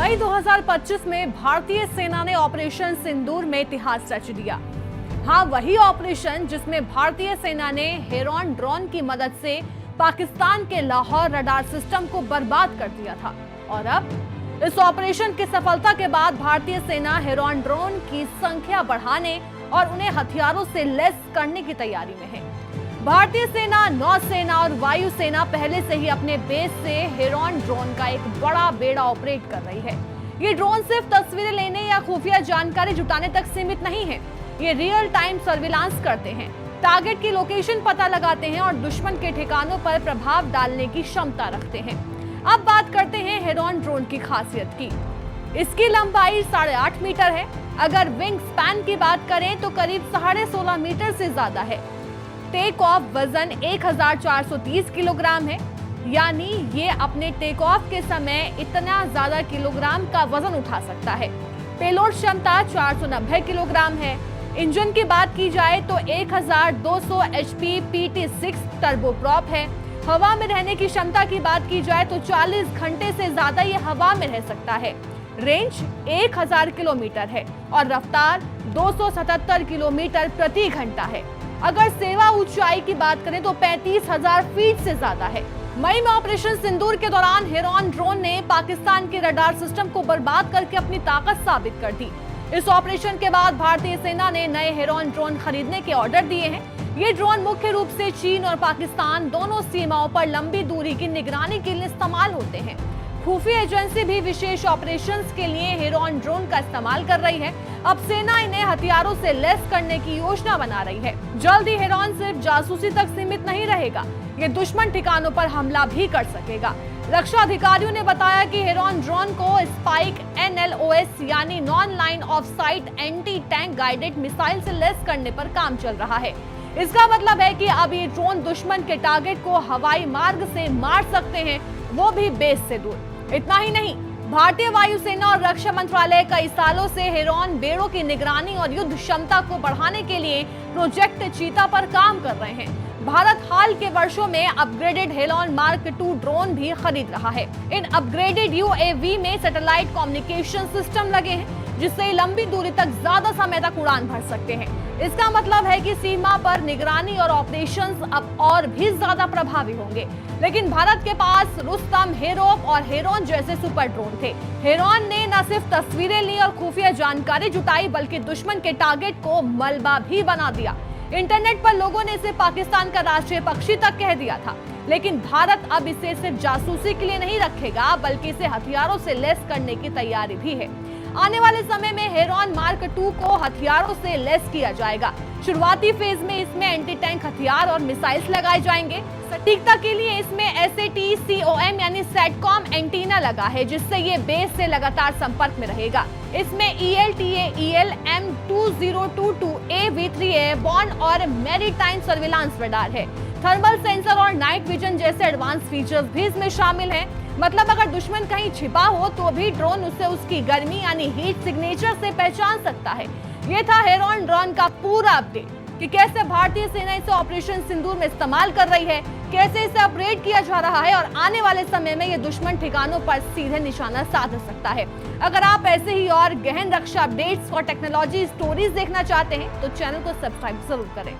मई 2025 में भारतीय सेना ने ऑपरेशन सिंदूर में इतिहास रच दिया। हाँ, वही ऑपरेशन जिसमें भारतीय सेना ने हेरॉन ड्रोन की मदद से पाकिस्तान के लाहौर रडार सिस्टम को बर्बाद कर दिया था। और अब इस ऑपरेशन की सफलता के बाद भारतीय सेना हेरॉन ड्रोन की संख्या बढ़ाने और उन्हें हथियारों से लैस करने की तैयारी में है। भारतीय सेना, नौसेना और वायुसेना पहले से ही अपने बेस से हेरॉन ड्रोन का एक बड़ा बेड़ा ऑपरेट कर रही है। ये ड्रोन सिर्फ तस्वीरें लेने या खुफिया जानकारी जुटाने तक सीमित नहीं है। ये रियल टाइम सर्विलांस करते हैं, टारगेट की लोकेशन पता लगाते हैं और दुश्मन के ठिकानों पर प्रभाव डालने की क्षमता रखते हैं। अब बात करते हैं हेरॉन ड्रोन की खासियत की। इसकी लंबाई 8.5 मीटर है। अगर विंग स्पैन की बात करें तो करीब 16.5 मीटर से ज्यादा है। टेक ऑफ वजन 1430 किलोग्राम है, यानी ये अपने टेक ऑफ के समय इतना ज्यादा किलोग्राम का वजन उठा सकता है। पेलोड क्षमता 490 किलोग्राम है। इंजन की बात की जाए तो 1200 HP PT6 टर्बोप्रॉप है। हवा में रहने की क्षमता की बात की जाए तो 40 घंटे से ज्यादा ये हवा में रह सकता है। रेंज 1000 किलोमीटर है और रफ्तार 277 किलोमीटर प्रति घंटा है। अगर सेवा ऊंचाई की बात करें तो 35,000 फीट से ज्यादा है। मई में ऑपरेशन सिंदूर के दौरान हेरॉन ड्रोन ने पाकिस्तान के रडार सिस्टम को बर्बाद करके अपनी ताकत साबित कर दी। इस ऑपरेशन के बाद भारतीय सेना ने नए हेरॉन ड्रोन खरीदने के ऑर्डर दिए हैं। ये ड्रोन मुख्य रूप से चीन और पाकिस्तान दोनों सीमाओं पर लंबी दूरी की निगरानी के लिए इस्तेमाल होते हैं। खुफिया एजेंसी भी विशेष ऑपरेशंस के लिए हेरॉन ड्रोन का इस्तेमाल कर रही है। अब सेना इन्हें हथियारों से लैस करने की योजना बना रही है। जल्द ही हेरॉन सिर्फ जासूसी तक सीमित नहीं रहेगा, ये दुश्मन ठिकानों पर हमला भी कर सकेगा। रक्षा अधिकारियों ने बताया कि हेरॉन ड्रोन को स्पाइक NLOS यानी non line of site anti tank guided missile से लैस करने पर काम चल रहा है। इसका मतलब है कि अब ये ड्रोन दुश्मन के टारगेट को हवाई मार्ग से मार सकते हैं, वो भी बेस से दूर। इतना ही नहीं, भारतीय वायुसेना और रक्षा मंत्रालय कई सालों से हेरॉन बेड़ों की निगरानी और युद्ध क्षमता को बढ़ाने के लिए प्रोजेक्ट चीता पर काम कर रहे हैं। भारत हाल के वर्षों में अपग्रेडेड हेरॉन मार्क 2 ड्रोन भी खरीद रहा है। इन अपग्रेडेड UAV में सैटेलाइट कम्युनिकेशन सिस्टम लगे हैं, जिससे लंबी दूरी तक ज्यादा समय तक उड़ान भर सकते हैं। इसका मतलब है कि सीमा पर निगरानी और ऑपरेशंस अब और भी ज्यादा प्रभावी होंगे। लेकिन भारत के पास रुस्तम, हेरोप और हेरॉन जैसे सुपर ड्रोन थे। हेरॉन ने न सिर्फ तस्वीरें ली और खुफिया जानकारी जुटाई, बल्कि दुश्मन के टारगेट को मलबा भी बना दिया। इंटरनेट पर लोगों ने इसे पाकिस्तान का राष्ट्रीय पक्षी तक कह दिया था। लेकिन भारत अब इसे सिर्फ जासूसी के लिए नहीं रखेगा, बल्कि इसे हथियारों से लैस करने की तैयारी भी है। आने वाले समय में हेरॉन मार्क 2 को हथियारों से लैस किया जाएगा। शुरुआती फेज में इसमें एंटी टैंक हथियार और मिसाइल्स लगाए जाएंगे। सटीकता के लिए इसमें SATCOM यानी सैटकॉम एंटीना लगा है, जिससे ये बेस से लगातार संपर्क में रहेगा। इसमें ELTA-EL M2022A V3 एयरबॉर्न और मैरीटाइम सर्विलांस रडार है। थर्मल सेंसर और नाइट विजन जैसे एडवांस फीचर्स भी इसमें शामिल हैं। मतलब अगर दुश्मन कहीं छिपा हो तो भी ड्रोन उसे उसकी गर्मी यानी हीट सिग्नेचर से पहचान सकता है। ये था हेरॉन ड्रोन का पूरा अपडेट कि कैसे भारतीय सेना इसे ऑपरेशन सिंदूर में इस्तेमाल कर रही है, कैसे इसे अपग्रेड किया जा रहा है और आने वाले समय में ये दुश्मन ठिकानों पर सीधे निशाना साध सकता है। अगर आप ऐसे ही और गहन रक्षा अपडेट्स और टेक्नोलॉजी स्टोरीज देखना चाहते हैं तो चैनल को सब्सक्राइब जरूर करें।